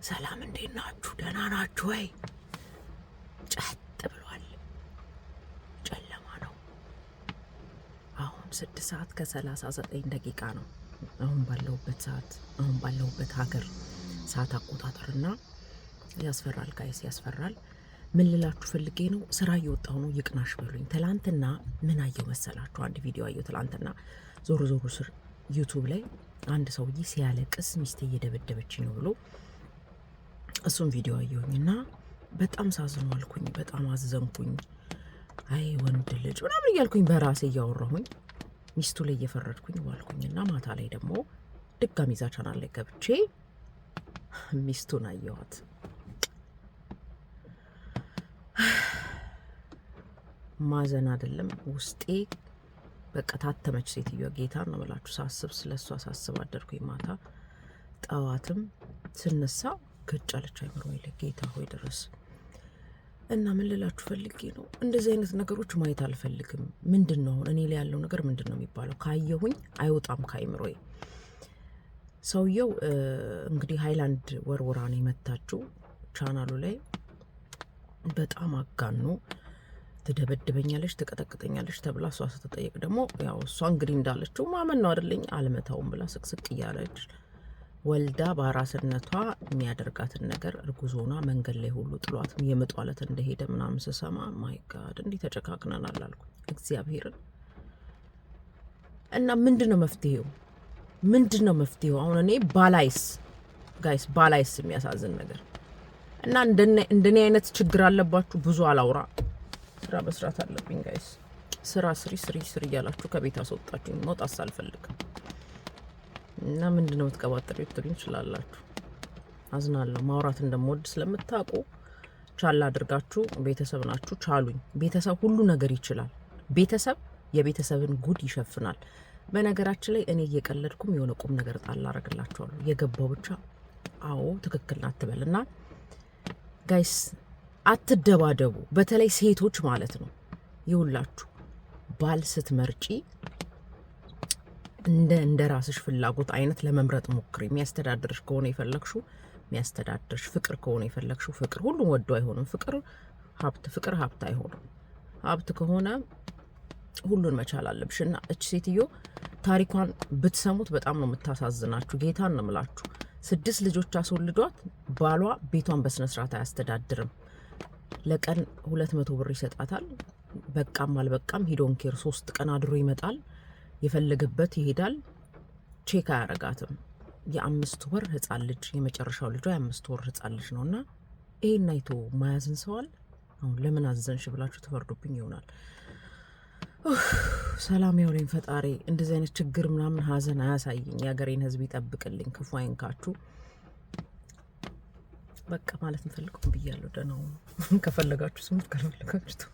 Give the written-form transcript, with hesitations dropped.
ሰላም እንዴት ናችሁ? ደህና ናችሁ ወይ? ጨጥ ብሏል። ጨለማ ነው። አሁን 6:39 ነው። አሁን ባለሁበት ሀገር ሰዓት አቆጣጠርና ያስፈራል ጋይስ፣ ያስፈራል። ምን ልላችሁ ፈልጌ ነው፣ ስራ እየወጣሁ ነው። ይቅናሽ በሉኝ። ትላንትና ምን አየሁ መሰላችሁ? አንድ ቪዲዮ አየሁ ትላንትና ዞሮ ስር ዩቱብ ላይ አንድ ሰውዬ ሲያለቅስ ሚስቴ እየደበደበች ነው ብሎ እሱም ቪዲዮ አየሁኝና በጣም ሳዝኑ አልኩኝ። በጣም አዘንኩኝ። አይ ወንድ ልጅ ምናምን እያልኩኝ በራሴ እያወራሁኝ ሚስቱ ላይ እየፈረድኩኝ ዋልኩኝና ማታ ላይ ደግሞ ድጋሚ ዛ ቻናል ላይ ገብቼ ሚስቱን አየኋት። ማዘን አይደለም ውስጤ በቃ ታተመች ሴትዮዋ። ጌታን ነው የምላችሁ። ስለሷ ሳስብ አደርኩኝ። ማታ ጠዋትም ስነሳ ገጫለች አይምሮ ይለ ጌታ ሆይ ድረስ እና ምን ልላችሁ ፈልጌ ነው፣ እንደዚህ አይነት ነገሮች ማየት አልፈልግም። ምንድነው አሁን እኔ ላይ ያለው ነገር ምንድነው የሚባለው? ካየሁኝ አይወጣም ካይምሮዬ። ሰውየው እንግዲህ ሃይላንድ ወርወራ ነው የመታችው። ቻናሉ ላይ በጣም አጋኖ ትደበድበኛለች፣ ትቀጠቅጠኛለች ተብላ እሷ ስትጠየቅ ደግሞ ያው እሷ እንግዲህ እንዳለችው ማመን ነው አይደለኝ፣ አልመታውም ብላ ስቅስቅ እያለች ወልዳ በአራስነቷ የሚያደርጋትን ነገር እርጉዞና መንገድ ላይ ሁሉ ጥሏት የምጧለት እንደሄደ ምናምን ስሰማ ማይ ጋድ እንዲህ ተጨካክነናል አልኩ እግዚአብሔርን። እና ምንድነው መፍትሄው? አሁን እኔ ባላይስ የሚያሳዝን ነገር እና እንደኔ አይነት ችግር አለባችሁ። ብዙ አላውራ፣ ስራ መስራት አለብኝ ጋይስ። ስራ ስሪ እያላችሁ ከቤት አስወጣችሁኝ። መውጣት ሳልፈልግም እና ምንድነው የምትቀባጥሩ ልትሉኝ ትችላላችሁ። አዝናለሁ። ማውራት እንደምወድ ስለምታውቁ ቻላ አድርጋችሁ ቤተሰብ ናችሁ ቻሉኝ። ቤተሰብ ሁሉ ነገር ይችላል። ቤተሰብ የቤተሰብን ጉድ ይሸፍናል። በነገራችን ላይ እኔ እየቀለድኩም የሆነ ቁም ነገር ጣል አደርግላችኋለሁ። የገባው ብቻ አዎ ትክክል ናት ትበልና ጋይስ አትደባደቡ። በተለይ ሴቶች ማለት ነው። ይውላችሁ ባል ስትመርጪ እንደ ራስሽ ፍላጎት አይነት ለመምረጥ ሞክሪ። የሚያስተዳድርሽ ከሆነ የፈለግሽው የሚያስተዳድርሽ፣ ፍቅር ከሆነ የፈለግሽው ፍቅር። ሁሉም ወዶ አይሆንም። ፍቅር ሀብት አይሆንም። ሀብት ከሆነ ሁሉን መቻል አለብሽ። እና እች ሴትዮ ታሪኳን ብትሰሙት በጣም ነው የምታሳዝናችሁ። ጌታን ነው የምላችሁ። 6 ልጆች አስወልዷት ባሏ ቤቷን በስነ ስርዓት አያስተዳድርም። ለቀን 200 ብር ይሰጣታል። በቃም አልበቃም ሂዶን ኬር 3 ቀን አድሮ ይመጣል። የፈለገበት ይሄዳል። ቼክ አያረጋትም። የ5 ወር ህፃን ልጅ የመጨረሻው ልጇ የ5 ወር ህፃን ልጅ ነውና ይሄን አይቶ ማያዝን ሰዋል። አሁን ለምን አዘንሽ ብላችሁ ተፈርዱብኝ ይሆናል። ሰላም ያውለኝ ፈጣሪ። እንደዚህ አይነት ችግር ምናምን ሀዘን አያሳየኝ። የሀገሬን ህዝብ ይጠብቅልኝ፣ ክፉ አይንካችሁ። በቃ ማለት እንፈልገው ብያለሁ። ደህና ከፈለጋችሁ ስሙት፣ ካልፈለጋችሁ